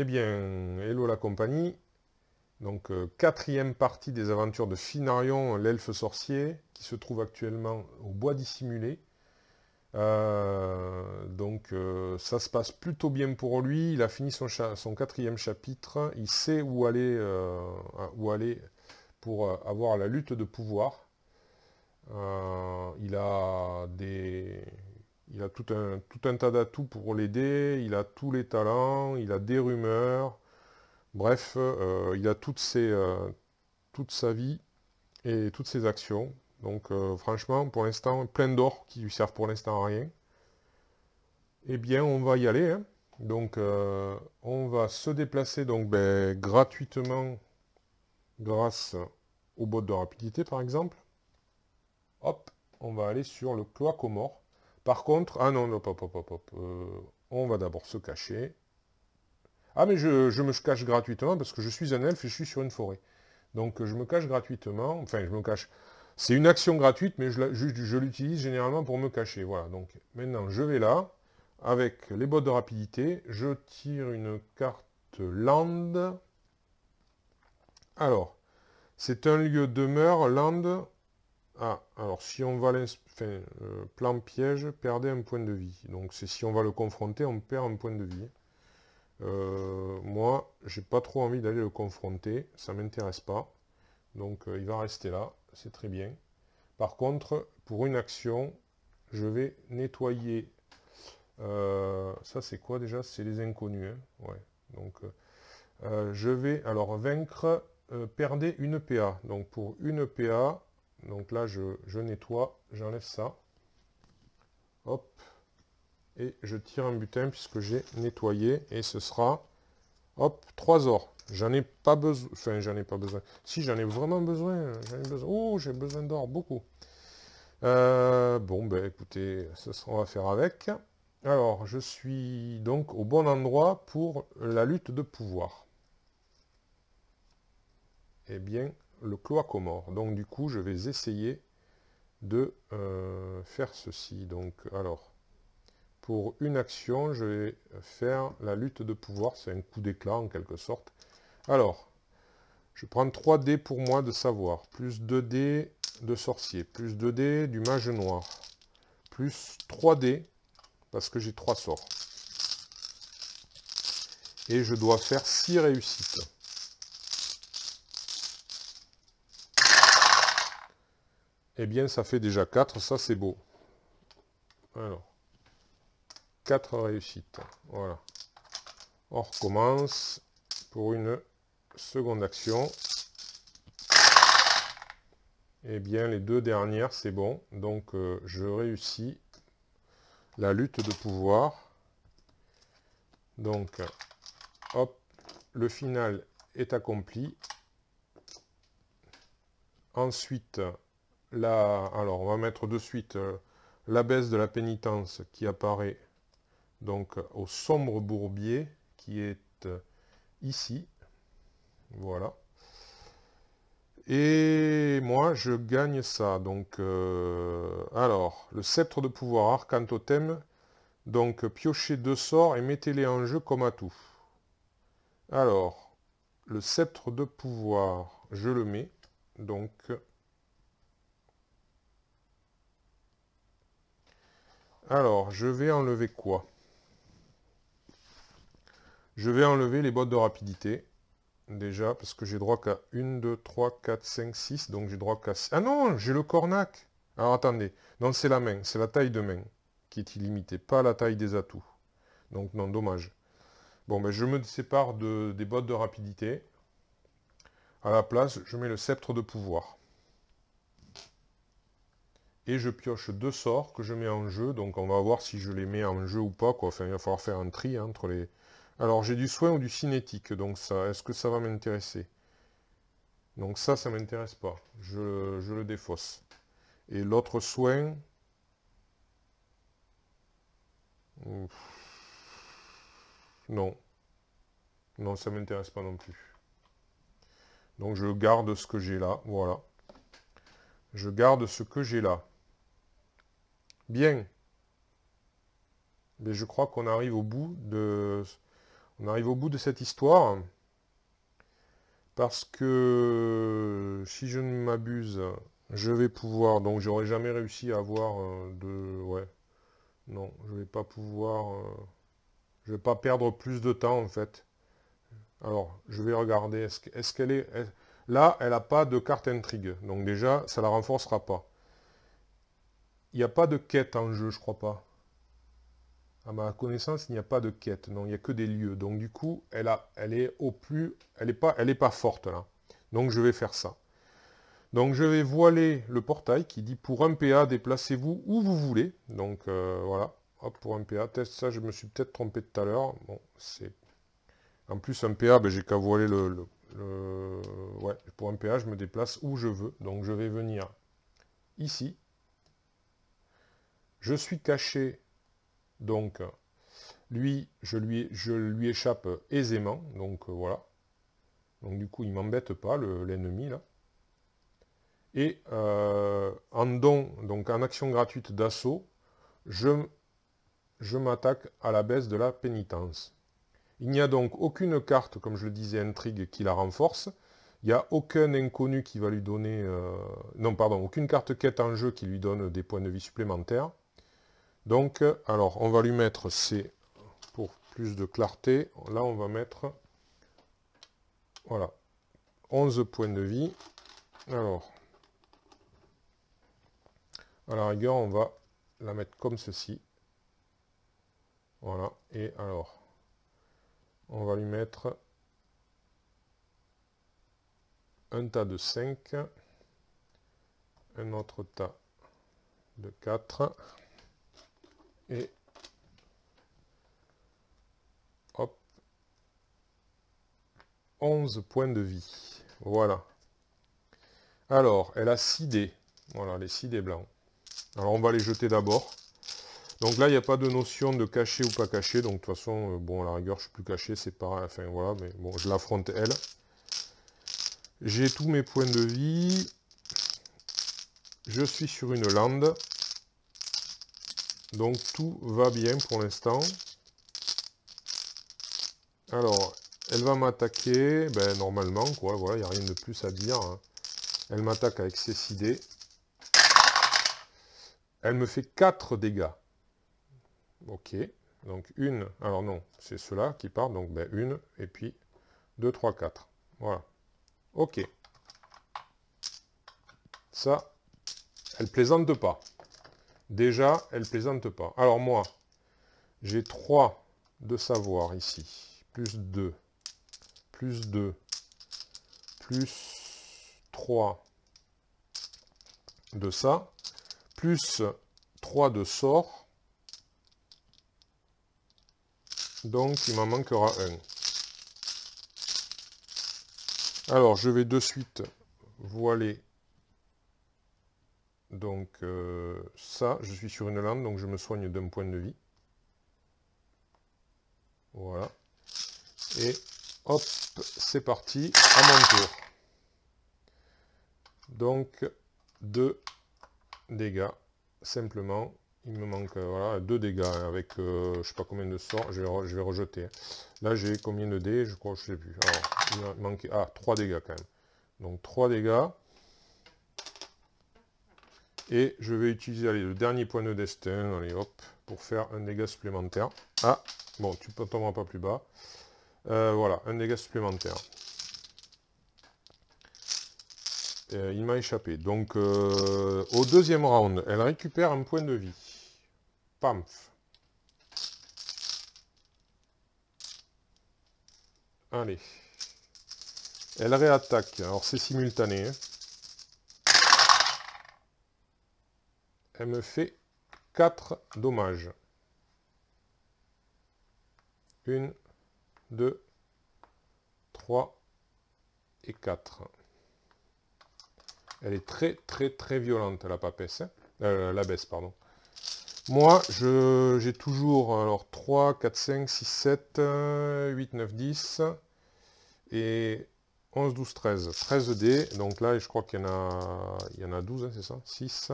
Eh bien, hello la compagnie. Donc, quatrième partie des aventures de Finarion, l'elfe sorcier, qui se trouve actuellement au bois dissimulé. Ça se passe plutôt bien pour lui. Il a fini son quatrième chapitre. Il sait où aller pour avoir la lutte de pouvoir. Il a tout un tas d'atouts pour l'aider. Il a tous les talents. Il a des rumeurs. Bref, il a toute sa vie et toutes ses actions. Donc franchement, pour l'instant, plein d'or qui lui servent pour l'instant à rien. Eh bien, on va y aller, hein. Donc, on va se déplacer donc, gratuitement grâce au bot de rapidité, par exemple. Hop, on va aller sur le cloaque aux morts. Par contre, ah non, hop, hop, hop, hop, hop, on va d'abord se cacher. Ah, mais je me cache gratuitement parce que je suis un elfe et je suis sur une forêt. Donc je me cache gratuitement, enfin je me cache. C'est une action gratuite, mais je l'utilise généralement pour me cacher. Voilà, donc maintenant je vais là, avec les bottes de rapidité, je tire une carte land. Alors, c'est un lieu demeure, land. Ah, alors si on va plan piège, perdez un point de vie. Donc c'est si on va le confronter, on perd un point de vie. Moi, j'ai pas trop envie d'aller le confronter, ça m'intéresse pas. Donc il va rester là, c'est très bien. Par contre, pour une action, je vais nettoyer. Ça c'est quoi déjà? C'est les inconnus, hein. Ouais. Donc je vais alors vaincre, perdez une PA. Donc pour une PA, donc là je nettoie, j'enlève ça. Hop. Et je tire un butin puisque j'ai nettoyé. Et ce sera, hop, 3 ors. J'en ai pas besoin. Enfin, j'en ai pas besoin. Si, j'en ai vraiment besoin. Oh, j'ai besoin d'or, beaucoup. Bon, ben écoutez, on va faire avec. Alors, je suis donc au bon endroit pour la lutte de pouvoir. Eh bien, le cloaque aux morts. Donc, du coup, je vais essayer de faire ceci. Donc, alors, pour une action, je vais faire la lutte de pouvoir. C'est un coup d'éclat, en quelque sorte. Alors, je prends 3 dés pour moi de savoir. Plus 2 dés de sorcier. Plus 2 dés du mage noir. Plus 3 dés, parce que j'ai 3 sorts. Et je dois faire 6 réussites. Eh bien, ça fait déjà 4, ça c'est beau. Alors, 4 réussites. Voilà. On recommence pour une seconde action. Eh bien, les 2 dernières, c'est bon. Donc, je réussis la lutte de pouvoir. Donc, hop, le final est accompli. Ensuite, alors on va mettre de suite la baisse de la pénitence qui apparaît donc au sombre bourbier qui est ici. Voilà. Et moi, je gagne ça. Donc, alors, le sceptre de pouvoir arcane totem. Donc, piochez 2 sorts et mettez-les en jeu comme atout. Alors, le sceptre de pouvoir, je le mets. Donc, alors, je vais enlever quoi? Je vais enlever les bottes de rapidité. Déjà, parce que j'ai droit qu'à 1, 2, 3, 4, 5, 6. Donc j'ai droit qu'à... Ah non, j'ai le cornac. Alors attendez. Non, c'est la main. C'est la taille de main qui est illimitée, pas la taille des atouts. Donc non, dommage. Bon, ben je me sépare des bottes de rapidité. À la place, je mets le sceptre de pouvoir. Et je pioche 2 sorts que je mets en jeu. Donc on va voir si je les mets en jeu ou pas, quoi. Enfin, il va falloir faire un tri, hein, entre les... Alors j'ai du soin ou du cinétique. Donc ça, est-ce que ça va m'intéresser? Donc ça m'intéresse pas. Je le défausse. Et l'autre soin... Non. Non, ça m'intéresse pas non plus. Donc je garde ce que j'ai là. Voilà. Je garde ce que j'ai là. Bien. Mais je crois qu'on arrive au bout de... On arrive au bout de cette histoire. Parce que, si je ne m'abuse, je vais pouvoir... Donc, j'aurais jamais réussi à avoir de... Ouais. Non, je vais pas pouvoir... je vais pas perdre plus de temps, en fait. Alors, je vais regarder. Est-ce qu'elle est... Là, elle n'a pas de carte intrigue. Donc, déjà, ça la renforcera pas. Il n'y a pas de quête en jeu, je crois pas. À ma connaissance, il n'y a pas de quête. Non, il n'y a que des lieux. Donc, du coup, elle est au plus... Elle est pas forte, là. Donc, je vais faire ça. Donc je vais voiler le portail qui dit pour un PA, déplacez-vous où vous voulez. Donc voilà, hop, pour un PA, test ça, je me suis peut-être trompé tout à l'heure. Bon, c'est... En plus, un PA, ben, j'ai qu'à voiler Ouais, pour un PA, je me déplace où je veux. Donc je vais venir ici. Je suis caché, donc lui, je lui échappe aisément. Donc voilà. Donc du coup, il m'embête pas, l'ennemi là. Et en don, donc en action gratuite d'assaut, je m'attaque à la baisse de la pénitence. Il n'y a donc aucune carte, comme je le disais, intrigue qui la renforce. Il n'y a aucun inconnu qui va lui donner... Non, pardon, aucune carte quête en jeu qui lui donne des points de vie supplémentaires. Donc, alors, on va lui mettre, c'est pour plus de clarté, là on va mettre, voilà, 11 points de vie. Alors, à la rigueur, on va la mettre comme ceci. Voilà, et alors, on va lui mettre un tas de 5, un autre tas de 4, et hop, 11 points de vie. Voilà. Alors, elle a 6 dés. Voilà, les 6 dés blancs. Alors, on va les jeter d'abord. Donc là, il n'y a pas de notion de caché ou pas caché. Donc, de toute façon, bon, à la rigueur, je suis plus caché, c'est pareil. Enfin, voilà, mais bon, je l'affronte, elle. J'ai tous mes points de vie. Je suis sur une lande. Donc, tout va bien pour l'instant. Alors, elle va m'attaquer, ben, normalement, quoi. Voilà, il n'y a rien de plus à dire. Hein. Elle m'attaque avec ses 6 dés. Elle me fait 4 dégâts. Ok. Donc, une. Alors, non, c'est ceux-là qui partent. Donc, ben, une, et puis 2, 3, 4. Voilà. Ok. Ça, elle plaisante pas. Déjà, elle plaisante pas. Alors, moi, j'ai 3 de savoir ici. Plus 2. Plus 2. Plus 3 de ça. Plus 3 de sort. Donc, il m'en manquera un. Alors, je vais de suite voiler. Donc, ça, je suis sur une lande, donc je me soigne d'un point de vie. Voilà. Et hop, c'est parti, à mon tour. Donc, 2 dégâts, simplement. Il me manque voilà, 2 dégâts avec je sais pas combien de sorts, je vais rejeter. Là, j'ai combien de dés, je crois, je sais plus. Alors, il m'a manqué, 3 dégâts quand même. Donc, 3 dégâts. Et je vais utiliser allez, le dernier point de destin, allez hop, pour faire un dégât supplémentaire. Ah, bon, tu ne tomberas pas plus bas. Voilà, un dégât supplémentaire. Il m'a échappé. Donc, au deuxième round, elle récupère un point de vie. Pamf. Allez. Elle réattaque. Alors, c'est simultané. Hein. Elle me fait 4 dommages. 1, 2, 3 et 4. Elle est très très très violente, la papesse. Hein. La baisse, pardon. Moi, j'ai toujours alors 3, 4, 5, 6, 7, 8, 9, 10 et 11, 12, 13. 13 dés. Donc là, je crois qu'il y en a 12, hein, c'est ça 6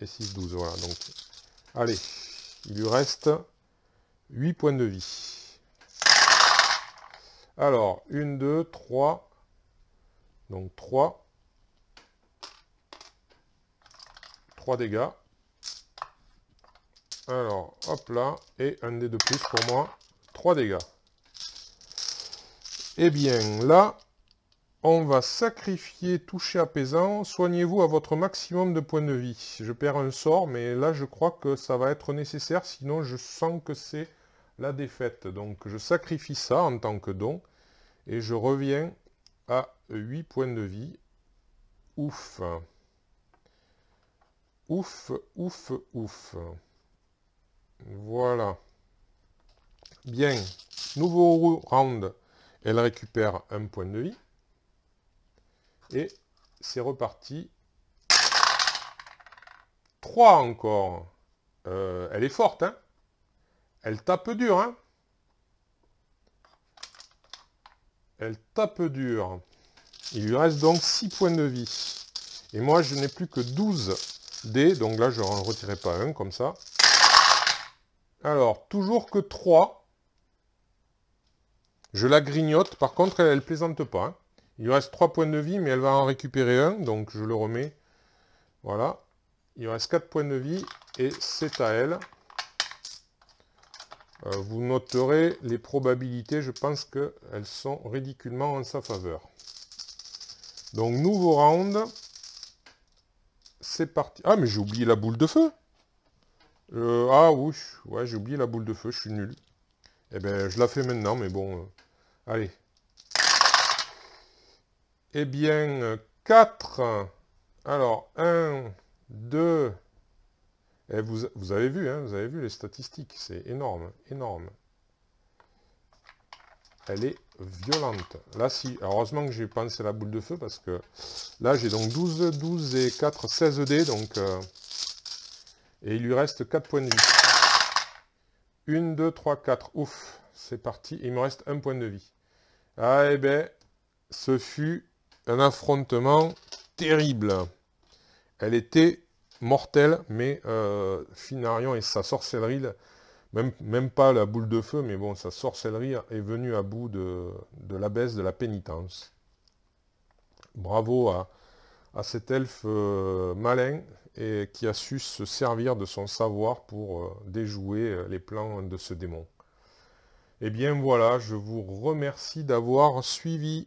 et 6, 12. Voilà. Donc, allez, il lui reste 8 points de vie. Alors, 1, 2, 3. Donc 3. 3 dégâts. Alors, hop là. Et un dé de plus pour moi. 3 dégâts. Eh bien, là, on va sacrifier toucher apaisant. Soignez-vous à votre maximum de points de vie. Je perds un sort, mais là, je crois que ça va être nécessaire. Sinon, je sens que c'est la défaite. Donc, je sacrifie ça en tant que don. Et je reviens à 8 points de vie. Ouf. Ouf, ouf, ouf. Voilà. Bien. Nouveau round. Elle récupère un point de vie. Et c'est reparti. 3 encore. Elle est forte, hein. Elle tape dur, hein. Elle tape dur. Il lui reste donc 6 points de vie. Et moi, je n'ai plus que 12 dés. Donc là, je n'en retirerai pas un, comme ça. Alors, toujours que 3. Je la grignote. Par contre, elle ne plaisante pas, hein. Il lui reste 3 points de vie, mais elle va en récupérer un. Donc, je le remets. Voilà. Il lui reste 4 points de vie. Et c'est à elle. Vous noterez les probabilités. Je pense qu'elles sont ridiculement en sa faveur. Donc, nouveau round. C'est parti. Ah, mais j'ai oublié la boule de feu. Ah oui, ouais, j'ai oublié la boule de feu, je suis nul. Eh bien, je la fais maintenant, mais bon, allez. Eh bien, 4. Alors, 1, 2. Et vous avez vu, hein, vous avez vu les statistiques, c'est énorme, énorme. Elle est violente. Là, si, heureusement que j'ai pensé à la boule de feu, parce que là, j'ai donc 12 et 4, 16 dés, donc... et il lui reste 4 points de vie. 1, 2, 3, 4. Ouf, c'est parti. Il me reste un point de vie. Ah, eh bien, ce fut un affrontement terrible. Elle était mortelle, mais Finarion et sa sorcellerie, même pas la boule de feu, mais bon, sa sorcellerie est venue à bout de l'abbesse de la pénitence. Bravo à cet elfe malin et qui a su se servir de son savoir pour déjouer les plans de ce démon. Eh bien voilà, je vous remercie d'avoir suivi.